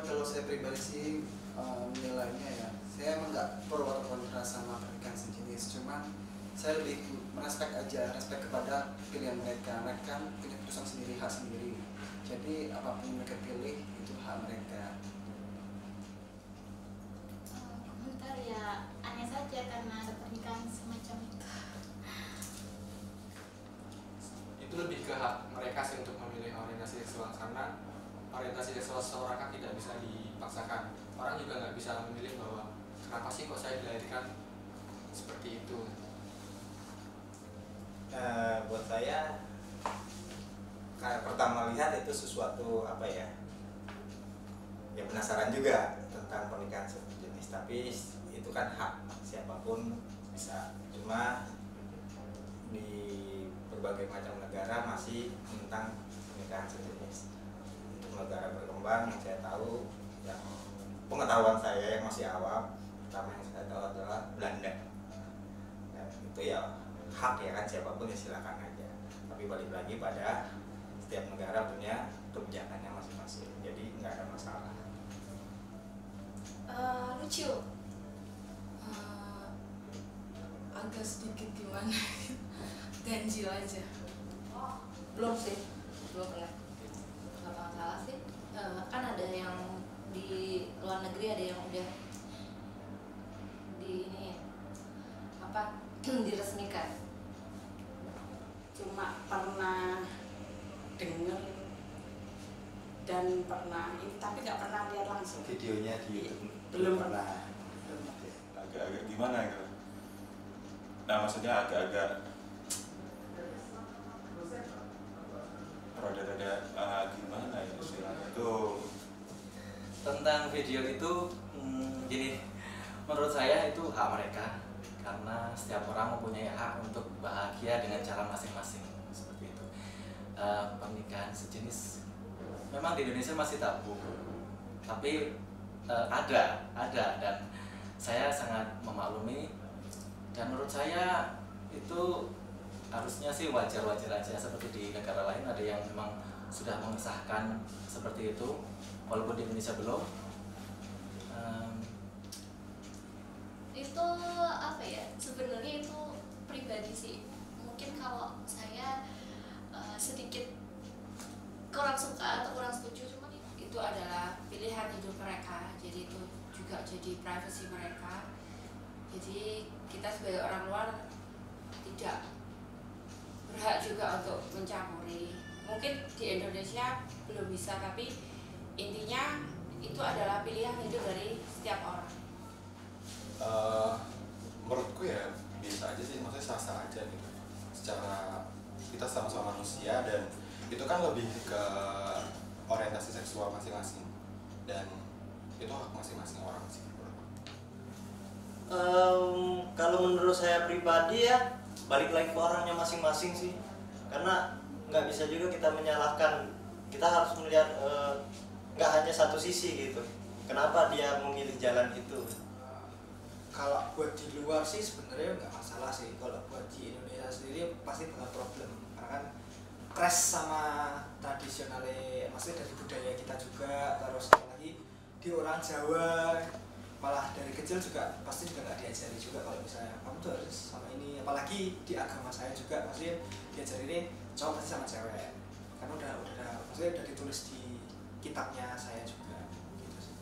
Kalau saya pribadi sih menilainya ya, saya emang nggak pro atau kontra sama pernikahan sejenis, cuman saya lebih merespek aja, respek kepada pilihan mereka. Mereka kan punya keputusan sendiri, hak sendiri. Jadi apapun yang mereka pilih itu hak mereka. Komentar ya aneh saja karena ada pernikahan semacam itu. Itu lebih ke hak mereka sih untuk memilih orientasi seksual, karena orientasi seksual seseorang kan tidak bisa dipaksakan. Orang juga nggak bisa memilih bahwa kenapa sih kok saya dilahirkan seperti itu. Buat saya kayak pertama lihat itu sesuatu apa ya penasaran juga tentang pernikahan sejenis, tapi itu kan hak siapapun bisa. Cuma di berbagai macam negara masih tentang pernikahan sejenis. Untuk negara berkembang yang saya tahu, yang pengetahuan saya yang masih awam, pertama yang saya tahu adalah Belanda. Dan itu ya hak ya kan, siapapun ya silakan aja. Tapi balik lagi pada setiap negara punya kebijakannya masing-masing, jadi nggak ada masalah. Lucu, agak sedikit gimana ganjil aja. Belum sih, belum pernah. Nggak masalah sih. Kan ada yang di luar negeri, ada yang udah di ini apa diresmikan. Cuma pernah dengar dan pernah ini, tapi nggak pernah lihat langsung. Videonya di YouTube Belum pernah. Agak-agak gimana gitu. Nah, maksudnya agak-agak rada-rada gimana ya istilahnya itu. Tentang video itu gini, menurut saya itu hak mereka, karena setiap orang mempunyai hak untuk bahagia dengan cara masing-masing, seperti itu. Pernikahan sejenis memang di Indonesia masih tabu, tapi ada dan saya sangat memaklumi, dan menurut saya itu harusnya sih wajar-wajar aja. Seperti di negara lain ada yang memang sudah mengesahkan seperti itu, walaupun di Indonesia belum. Itu apa ya, sebenarnya itu pribadi sih. Mungkin kalau saya sedikit kurang suka atau kurang setuju, cuma Itu adalah pilihan hidup mereka, jadi itu juga jadi privasi mereka. Jadi kita sebagai orang luar tidak berhak juga untuk mencampuri. Mungkin di Indonesia belum bisa, tapi intinya itu adalah pilihan hidup dari setiap orang. Menurutku ya biasa aja sih, maksudnya sah-sah aja gitu. Secara kita sama-sama manusia, dan itu kan lebih ke orientasi seksual masing-masing, dan itu hak masing-masing orang sih. Kalau menurut saya pribadi ya balik lagi ke orangnya masing-masing sih, karena nggak bisa juga kita menyalahkan. Kita harus melihat nggak hanya satu sisi gitu, kenapa dia memilih jalan itu. Kalau buat di luar sih sebenarnya nggak masalah sih. Kalau buat di Indonesia sendiri pasti bakal problem, karena kan crash sama tradisionalnya, maksudnya dari budaya kita juga. Terus apalagi di orang Jawa, malah dari kecil juga pasti juga nggak diajari juga kalau misalnya kamu tuh harus sama ini. Apalagi di agama saya juga pasti diajari ini cowok pasti sama cewek, karena udah maksudnya udah ditulis di kitabnya saya juga gitu sih.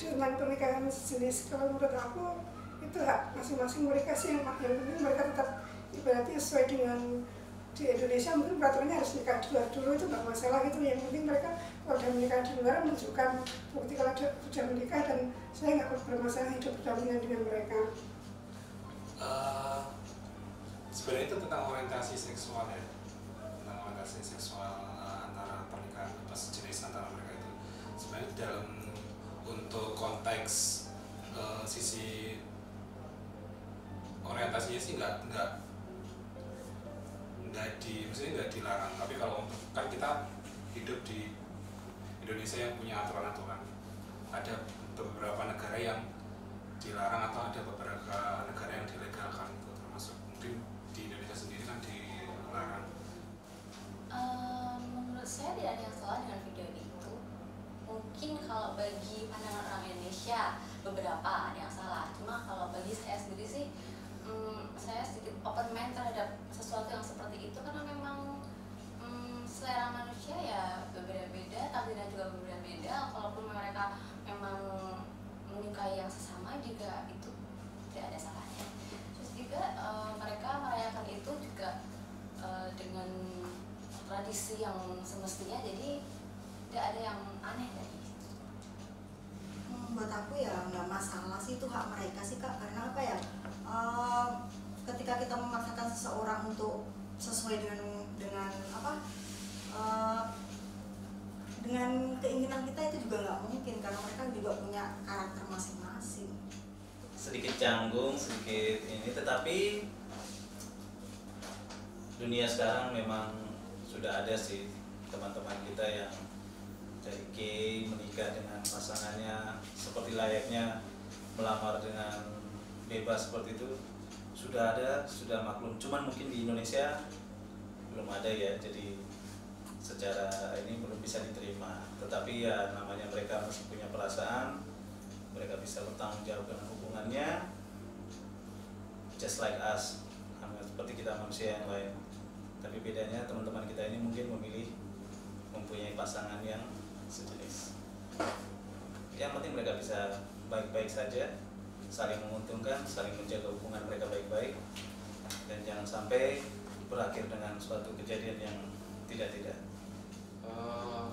Dengan pernikahan sejenis, kalau menurut aku itu hak masing-masing mereka sih, yang penting mereka tetap ibaratnya sesuai dengan di Indonesia. Mungkin peraturannya harus nikah di luar dulu, itu nggak masalah gitu. Yang penting mereka kalau udah menikah di luar menunjukkan bukti kalau sudah menikah, dan saya nggak bermasalah hidup berdampingan dengan mereka. Sebenarnya itu tentang orientasi seksual ya, tentang orientasi seksual antara pernikahan sejenis antara mereka itu. Sebenarnya dalam untuk konteks sisi orientasinya sih maksudnya nggak dilarang. Tapi kalau untuk kan kita hidup di Indonesia yang punya aturan-aturan, ada beberapa negara yang dilarang atau ada beberapa negara yang dilegalkan, itu termasuk mungkin di Indonesia sendiri kan dilarang. menurut saya tidak ada yang salah dengan video itu. Mungkin kalau tradisi yang semestinya, jadi tidak ada yang aneh tadi. Buat aku ya nggak masalah sih, itu hak mereka sih Kak, karena apa ya, ketika kita memaksakan seseorang untuk sesuai dengan apa, dengan keinginan kita, itu juga nggak mungkin karena mereka juga punya karakter masing-masing. Sedikit canggung, sedikit ini, tetapi dunia sekarang memang sudah ada sih teman-teman kita yang dari gay menikah dengan pasangannya seperti layaknya melamar dengan bebas seperti itu, sudah ada, sudah maklum. Cuman mungkin di Indonesia belum ada ya, jadi secara ini belum bisa diterima. Tetapi ya namanya mereka masih punya perasaan, mereka bisa bertanggung jawab dengan hubungannya, just like us, seperti kita manusia yang lain. Tapi bedanya teman-teman kita ini mungkin memilih mempunyai pasangan yang sejenis. Yang penting mereka bisa baik-baik saja, saling menguntungkan, saling menjaga hubungan mereka baik-baik, dan jangan sampai berakhir dengan suatu kejadian yang tidak-tidak.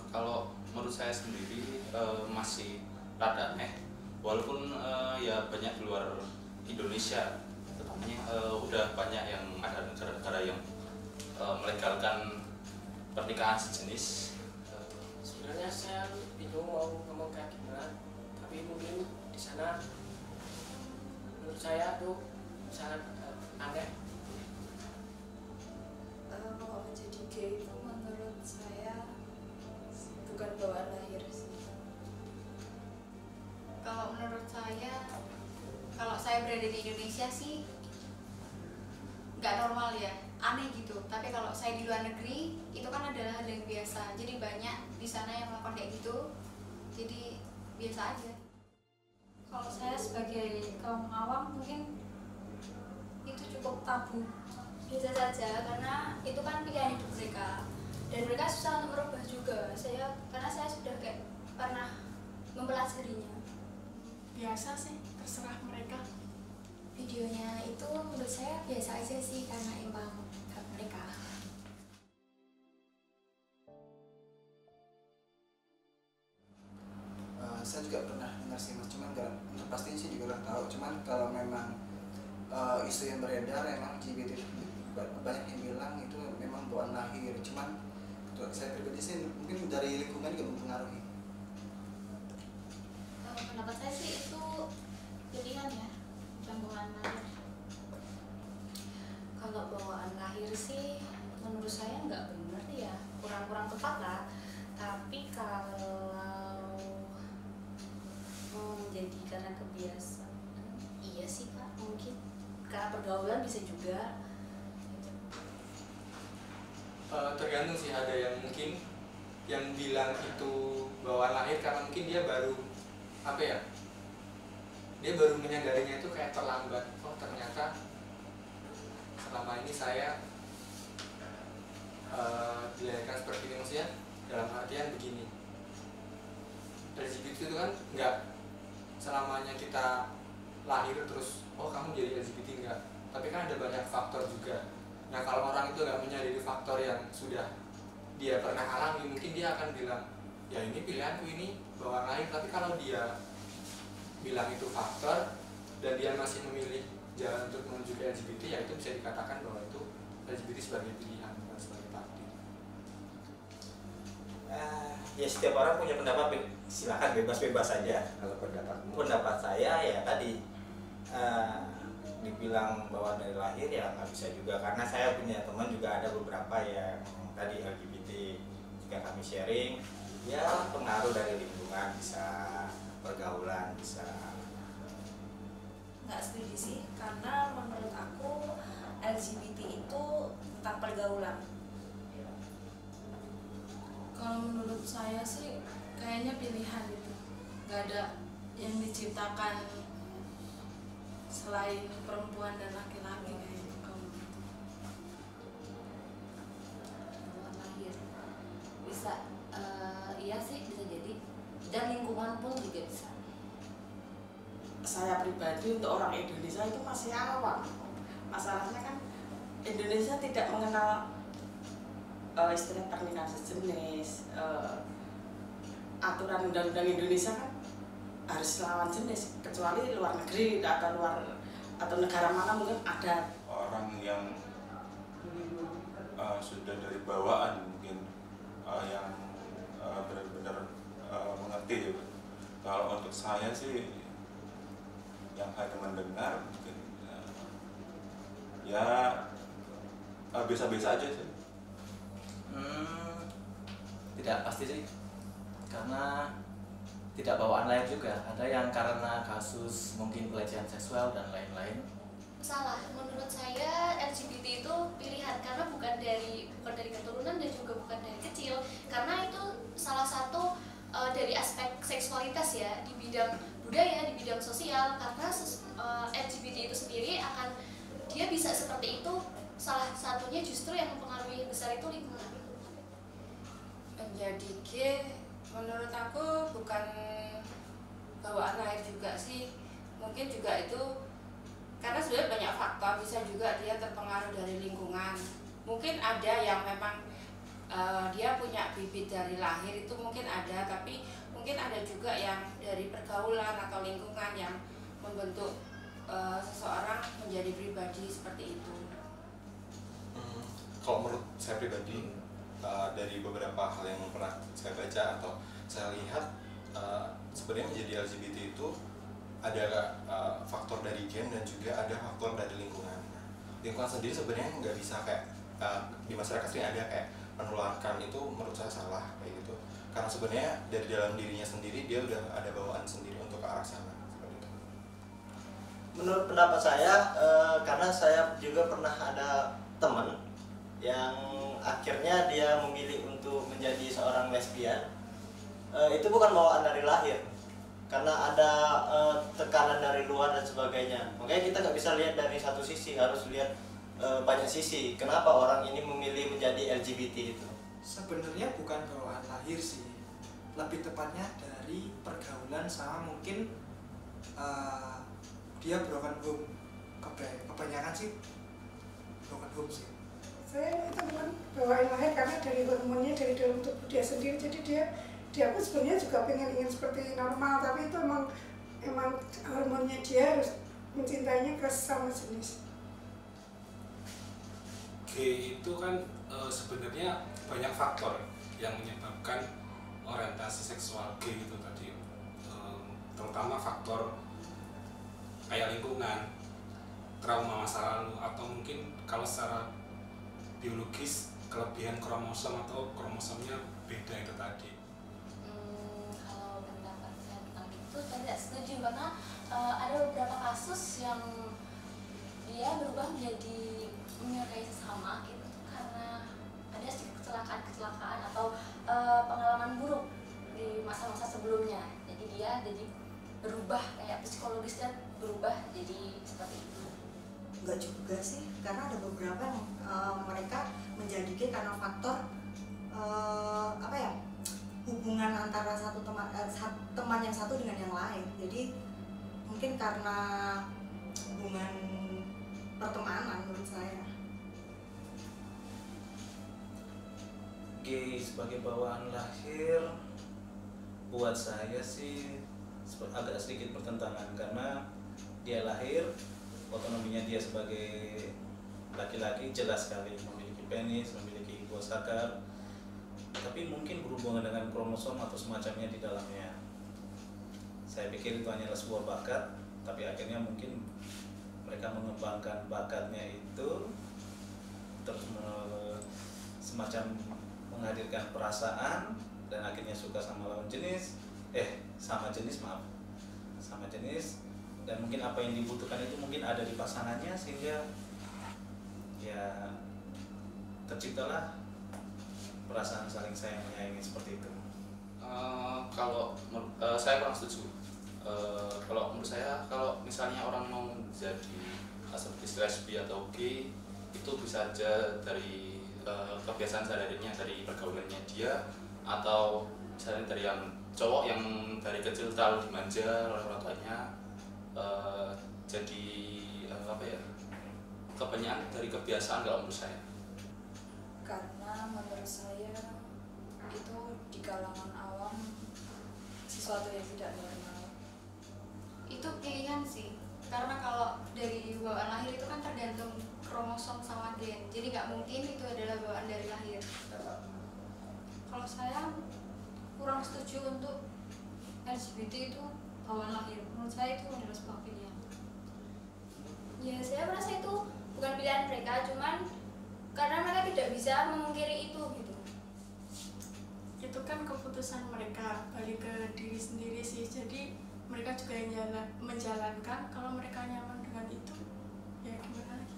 Kalau menurut saya sendiri masih rada aneh, walaupun ya banyak di luar Indonesia, tetapi udah banyak yang ada negara-negara yang melegalkan pernikahan sejenis. Sebenarnya saya bingung mau ngomong kayak gimana, tapi mungkin di sana menurut saya tuh sangat aneh. Kalau menjadi gay itu menurut saya bukan bawaan lahir sih. Kalau menurut saya, kalau saya berada di Indonesia sih nggak normal ya, aneh gitu. Tapi kalau saya di luar negeri itu kan adalah hal yang biasa, jadi banyak di sana yang melakukan kayak gitu, jadi biasa aja. Kalau saya sebagai kaum awam mungkin itu cukup tabu, biasa saja, karena itu kan pilihan hidup mereka dan mereka susah untuk merubah juga. Karena saya sudah kayak pernah mempelajarinya. Biasa sih, terserah mereka. Videonya itu menurut saya biasa aja sih, karena emang hak mereka. Saya juga pernah dengar sih Mas, cuman nggak untuk pastiin sih juga nggak tahu. Cuman kalau memang isu yang beredar emang LGBT, banyak yang bilang itu memang bawaan lahir. Cuman untuk saya pribadi sih mungkin dari lingkungan juga mempengaruhi. Pendapat saya sih itu pilihan ya, bukan bawaan lahir. Kalau bawaan lahir sih menurut saya nggak benar ya, kurang tepat lah. Tapi kalau menjadi karena kebiasaan, iya sih Kak, mungkin karena pergaulan bisa juga. Tergantung sih, ada yang mungkin yang bilang itu bawaan lahir karena mungkin dia baru apa ya, dia baru menyadarinya itu kayak terlambat. Oh ternyata selama ini saya dilahirkan seperti ini, maksudnya dalam artian begini, LGBT itu kan nggak selamanya kita lahir terus oh kamu jadi LGBT, enggak, tapi kan ada banyak faktor juga. Nah kalau orang itu nggak menyadari faktor yang sudah dia pernah alami, mungkin dia akan bilang ya ini pilihanku, ini bawaan lahir. Tapi kalau dia bilang itu faktor dan dia masih memilih jalan untuk menuju ke LGBT, ya itu bisa dikatakan bahwa itu LGBT sebagai pilihan, bukan sebagai takdir. Ya setiap orang punya pendapat, silakan bebas-bebas saja. Kalau pendapat saya ya tadi dibilang bahwa dari lahir ya nggak bisa juga, karena saya punya teman juga ada beberapa yang tadi LGBT. Jika kami sharing ya pengaruh dari lingkungan, bisa pergaulan, bisa. Nggak setuju sih, karena menurut aku LGBT itu tentang pergaulan. Kalau menurut saya sih kayaknya pilihan itu, nggak ada yang diciptakan selain perempuan dan laki-laki kayak itu. Kalau Bawaan lahir bisa, iya sih bisa jadi, dan lingkungan pun juga bisa. Saya pribadi untuk orang Indonesia itu masih awam. Masalahnya kan Indonesia tidak mengenal istilah pernikahan sejenis, aturan undang-undang Indonesia kan harus lawan jenis, kecuali luar negeri atau negara mana mungkin ada orang yang sudah dari bawaan mungkin yang benar-benar mengerti ya. Kalau untuk saya sih yang hanya mendengar mungkin ya biasa-biasa aja sih. Tidak pasti sih, karena tidak bawaan lain juga. Ada yang karena kasus mungkin pelecehan seksual dan lain-lain. Salah, menurut saya LGBT itu pilihan karena bukan dari keturunan dan juga bukan dari kecil, karena itu salah satu dari aspek seksualitas ya, di bidang budaya, di bidang sosial, karena LGBT itu sendiri dia bisa seperti itu, salah satunya justru yang mempengaruhi besar itu lingkungan. Menjadi gay menurut aku bukan bawaan lahir juga sih, mungkin juga itu karena sebenarnya banyak faktor, bisa juga dia terpengaruh dari lingkungan. Mungkin ada yang memang dia punya bibit dari lahir itu mungkin ada, tapi mungkin ada juga yang dari pergaulan atau lingkungan yang membentuk seseorang menjadi pribadi seperti itu. Kalau menurut saya pribadi, dari beberapa hal yang pernah saya baca atau saya lihat, sebenarnya menjadi LGBT itu ada faktor dari gen dan juga ada faktor dari lingkungan. Lingkungan sendiri sebenarnya nggak bisa kayak di masyarakat sering ada kayak menularkan, itu menurut saya salah kayak gitu. Karena sebenarnya dari dalam dirinya sendiri dia udah ada bawaan sendiri untuk ke arah sana seperti itu. Menurut pendapat saya, karena saya juga pernah ada teman yang akhirnya dia memilih untuk menjadi seorang lesbian. Itu bukan bawaan dari lahir, karena ada tekanan dari luar dan sebagainya. Makanya kita nggak bisa lihat dari satu sisi, harus lihat banyak sisi. Kenapa orang ini memilih menjadi LGBT itu? Sebenarnya bukan bawaan lahir sih, lebih tepatnya dari pergaulan sama mungkin dia broken home. Kebanyakan sih broken home sih. Saya itu bukan bawaan lahir, karena dari hormonnya dari dalam tubuh dia sendiri. Jadi dia pun sebenarnya juga ingin seperti normal, tapi itu emang hormonnya dia harus mencintainya ke sesama jenis. Gay itu kan sebenarnya banyak faktor yang menyebabkan orientasi seksual gay itu tadi, terutama faktor kayak lingkungan, trauma masa lalu, atau mungkin kalau secara biologis kelebihan kromosom atau kromosomnya beda itu tadi. Kalau pendapat saya tentang itu saya tidak setuju, karena ada beberapa kasus yang dia berubah menjadi menyukai sesama itu karena ada sedikit kecelakaan atau pengalaman buruk di masa-masa sebelumnya. Jadi dia berubah kayak psikologis dan berubah jadi seperti itu. Enggak juga sih, karena ada beberapa yang mereka menjadi gay karena faktor hubungan antara satu teman yang satu dengan yang lain. Jadi mungkin karena hubungan pertemanan menurut saya. Gay sebagai bawaan lahir buat saya sih agak sedikit bertentangan, karena dia lahir, otonominya dia sebagai laki-laki jelas sekali, memiliki penis, memiliki prostat, tapi mungkin berhubungan dengan kromosom atau semacamnya di dalamnya. Saya pikir itu hanyalah sebuah bakat, tapi akhirnya mungkin mereka mengembangkan bakatnya itu terus semacam menghadirkan perasaan dan akhirnya suka sama lawan jenis, sama jenis, dan mungkin apa yang dibutuhkan itu mungkin ada di pasangannya, sehingga ya terciptalah perasaan saling sayang menyayangi seperti itu. Kalau saya kurang setuju. Kalau menurut saya, kalau misalnya orang mau menjadi seperti lesbi atau gay, itu bisa aja dari kebiasaan sehari-harinya, dari pergaulannya dia, atau misalnya dari yang cowok yang dari kecil terlalu dimanja oleh orang tuanya, jadi kebanyakan dari kebiasaan kalau menurut saya. Karena karena menurut saya itu di kalangan awam sesuatu yang tidak normal. Itu pilihan sih, karena kalau dari bawaan lahir itu kan tergantung kromosom sama gen, jadi nggak mungkin itu adalah bawaan dari lahir. Kalau saya kurang setuju untuk LGBT itu bawaan lahir. Menurut saya itu adalah sebuah pilihan. Ya, saya merasa itu bukan pilihan mereka, cuman karena mereka tidak bisa memungkiri itu gitu. Itu kan keputusan mereka, balik ke diri sendiri sih. Jadi mereka juga yang menjalankan. Kalau mereka nyaman dengan itu, ya gimana lagi?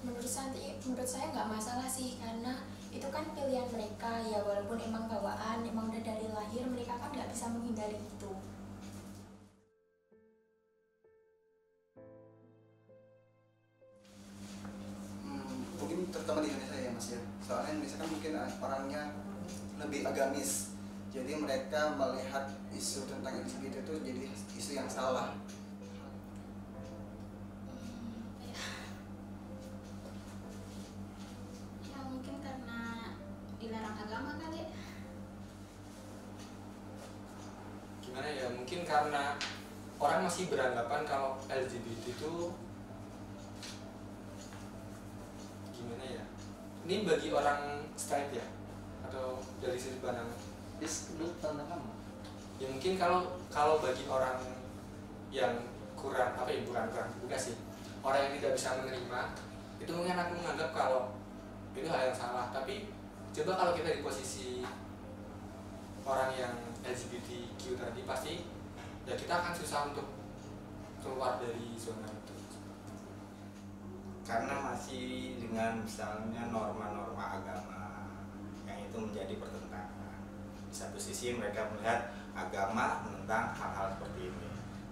Menurut saya nggak masalah sih, karena itu kan pilihan mereka ya, walaupun emang bawaan, emang udah dari lahir, mereka kan nggak bisa menghindari itu. Mungkin terutama di Indonesia ya Mas ya, soalnya Indonesia kan mungkin orangnya lebih agamis, jadi mereka melihat isu tentang LGBT itu jadi isu yang salah. Ya mungkin karena dilarang agama kali ya. Gimana ya, mungkin karena orang masih beranggapan kalau LGBT itu gimana ya, ini bagi orang straight ya, atau dari sisi pandang ya mungkin kalau bagi orang yang kurang apa ya, bukan sih, orang yang tidak bisa menerima itu mungkin akan menganggap kalau itu hal yang salah. Tapi coba kalau kita di posisi orang yang LGBTQ tadi, pasti ya kita akan susah untuk keluar dari zona itu, karena masih dengan misalnya norma-norma agama yang itu menjadi pertentangan. Di satu sisi mereka melihat agama menentang hal-hal seperti ini,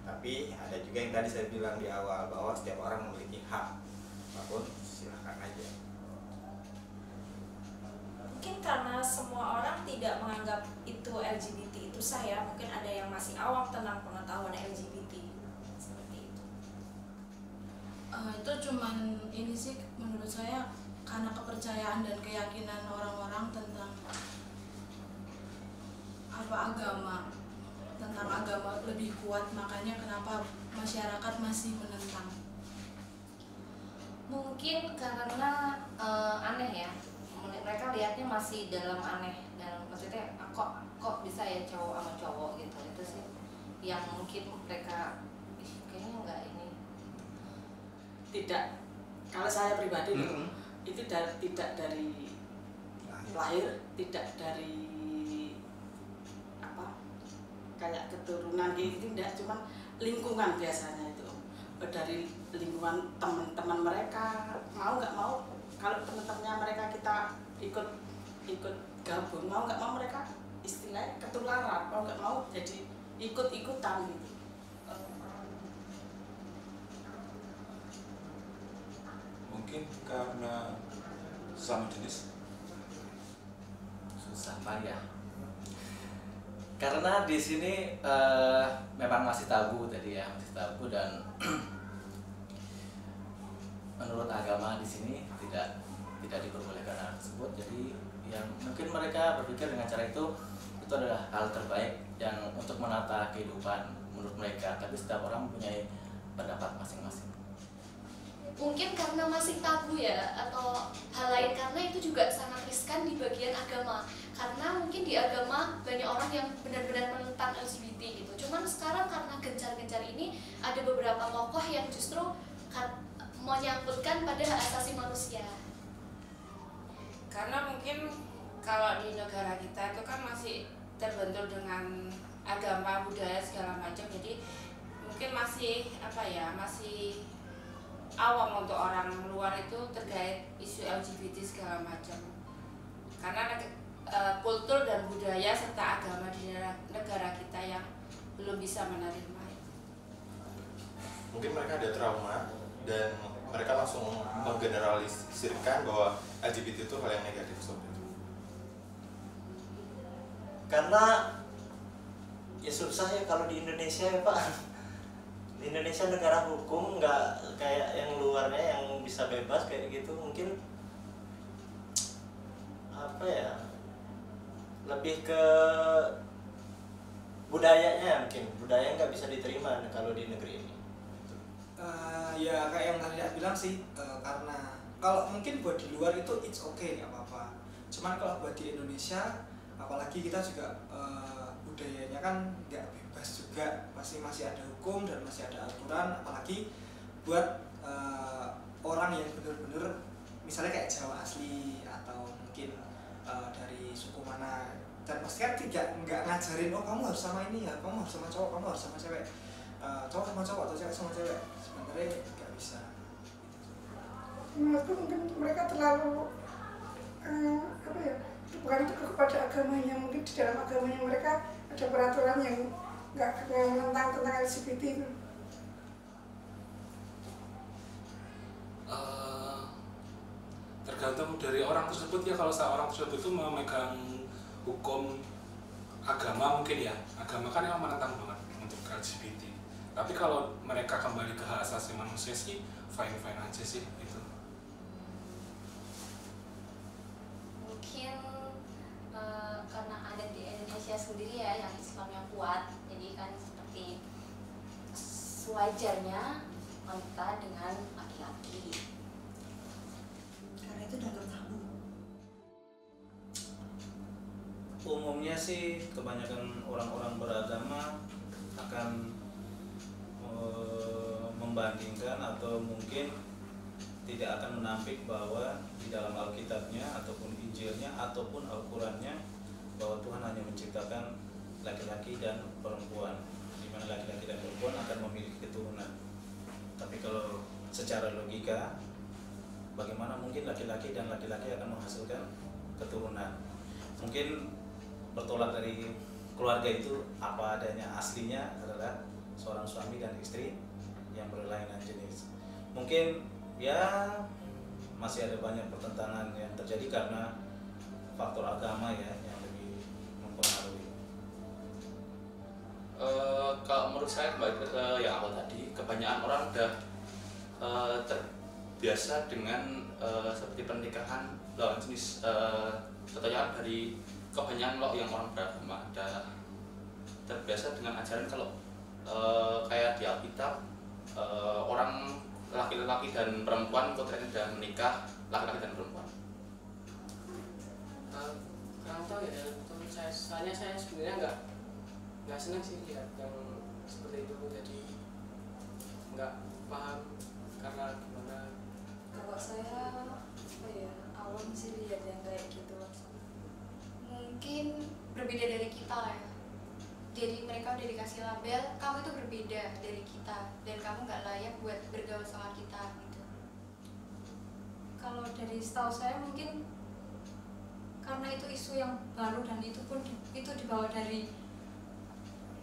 tapi ada juga yang tadi saya bilang di awal bahwa setiap orang memiliki hak, apapun silahkan aja. Mungkin karena semua orang tidak menganggap itu LGBT itu saya, mungkin ada yang masih awam tentang pengetahuan LGBT seperti itu. Itu cuman ini sih menurut saya karena kepercayaan dan keyakinan orang-orang tentang agama lebih kuat, makanya kenapa masyarakat masih menentang. Mungkin karena aneh ya, mereka lihatnya masih dalam aneh, dalam maksudnya kok bisa ya cowok sama cowok gitu. Itu sih yang mungkin mereka kayaknya nggak ini. Tidak, kalau saya pribadi itu tidak dari lahir, tidak dari apa kayak keturunan gitu, tidak, cuma lingkungan biasanya itu, dari lingkungan teman-teman mereka, mau nggak mau kalau teman-temannya mereka kita ikut gabung, mau nggak mau mereka istilahnya ketularan, mau nggak mau jadi ikut-ikutan gitu. Mungkin karena sama jenis. Susah Pak ya, karena di sini memang masih tabu tadi ya, masih tabu, dan menurut agama di sini tidak diperbolehkan hal tersebut. Jadi yang mungkin mereka berpikir dengan cara itu adalah hal terbaik yang untuk menata kehidupan menurut mereka, tapi setiap orang mempunyai pendapat masing-masing. Mungkin karena masih tabu ya, atau hal lain, karena itu juga sangat riskan di bagian agama, karena mungkin di agama banyak orang yang benar-benar menentang LGBT gitu. Cuman sekarang karena gencar-gencar ini ada beberapa tokoh yang justru menyangkutkan pada hak asasi manusia. Karena mungkin kalau di negara kita itu kan masih terbentur dengan agama, budaya segala macam, jadi mungkin masih masih awam untuk orang luar itu terkait isu LGBT segala macam. Karena kultur dan budaya serta agama di negara kita yang belum bisa menerima itu. Mungkin mereka ada trauma dan mereka langsung menggeneralisirkan bahwa LGBT itu hal yang negatif seperti itu. Karena ya susah ya kalau di Indonesia ya Pak. Di Indonesia negara hukum, nggak kayak yang luarnya yang bisa bebas kayak gitu. Mungkin apa ya, lebih ke budayanya, mungkin budaya nggak bisa diterima kalau di negeri ini. Ya kayak yang tadi aku bilang sih, karena kalau mungkin buat di luar itu it's okay, nggak apa-apa. Cuman kalau buat di Indonesia, apalagi kita juga budayanya kan nggak bebas juga, pasti masih ada hukum dan masih ada aturan. Apalagi buat orang yang bener-bener misalnya kayak Jawa asli atau mungkin dari suku mana, dan pasti kan nggak ngajarin oh kamu harus sama ini ya, kamu harus sama cowok, kamu harus sama cewek, cowok sama cowok atau cewek sama cewek, sebenarnya nggak bisa. Menurutku mungkin mereka terlalu apa ya, bukan itu kepada agamanya, mungkin di dalam agamanya mereka ada peraturan yang nggak tentang LGBT itu. Tergantung dari orang tersebut ya. Kalau orang tersebut itu memegang hukum agama mungkin ya, agama kan yang menentang banget untuk LGBT. Tapi kalau mereka kembali ke hak asasi manusia sih fine-fine aja sih itu. Mungkin karena ada di Indonesia sendiri ya yang Islam yang kuat, jadi kan seperti sewajarnya wanita dengan laki-laki. Karena itu dianggap tabu. Umumnya sih kebanyakan orang-orang beragama akan membandingkan atau mungkin tidak akan menampik bahwa di dalam Alkitabnya ataupun Injilnya ataupun Al-Qurannya bahwa Tuhan hanya menciptakan laki-laki dan perempuan, di mana laki-laki dan perempuan akan memiliki keturunan. Tapi kalau secara logika, bagaimana mungkin laki-laki dan laki-laki akan menghasilkan keturunan? Mungkin bertolak dari keluarga itu apa adanya, aslinya adalah seorang suami dan istri yang berlainan jenis. Mungkin ya masih ada banyak pertentangan yang terjadi karena faktor agama ya yang lebih mempengaruhi. Kalau menurut saya kembali ke yang awal tadi, kebanyakan orang udah terbiasa dengan seperti pernikahan lawan jenis. Contohnya dari kebanyakan yang orang beragama ada terbiasa dengan ajaran kalau kayak di Alkitab orang laki-laki dan perempuan kontraknya sudah menikah, laki-laki dan perempuan. Kurang tahu ya, menurut saya, soalnya saya sebenarnya nggak senang sih lihat yang seperti itu, jadi nggak paham karena gimana. Kalau saya apa ya, awam sih lihat yang kayak gitu. Mungkin berbeda dari kita lah ya. Jadi mereka udah dikasih label, kamu itu berbeda dari kita dan kamu nggak layak buat bergaul sama kita gitu. Kalau dari setahu saya mungkin karena itu isu yang baru dan itu pun itu dibawa dari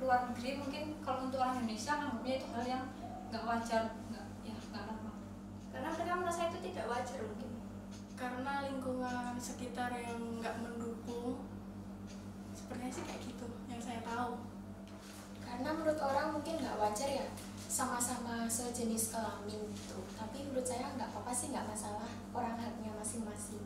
luar negeri, mungkin kalau untuk orang Indonesia anggapnya itu hal yang nggak wajar, nggak normal. Karena mereka merasa itu tidak wajar mungkin. Karena lingkungan sekitar yang nggak mendukung. Sebenarnya sih kayak gitu yang saya tahu. Karena menurut orang mungkin nggak wajar ya, sama-sama sejenis kelamin gitu. Tapi menurut saya nggak apa-apa sih, nggak masalah, orang haknya masing-masing.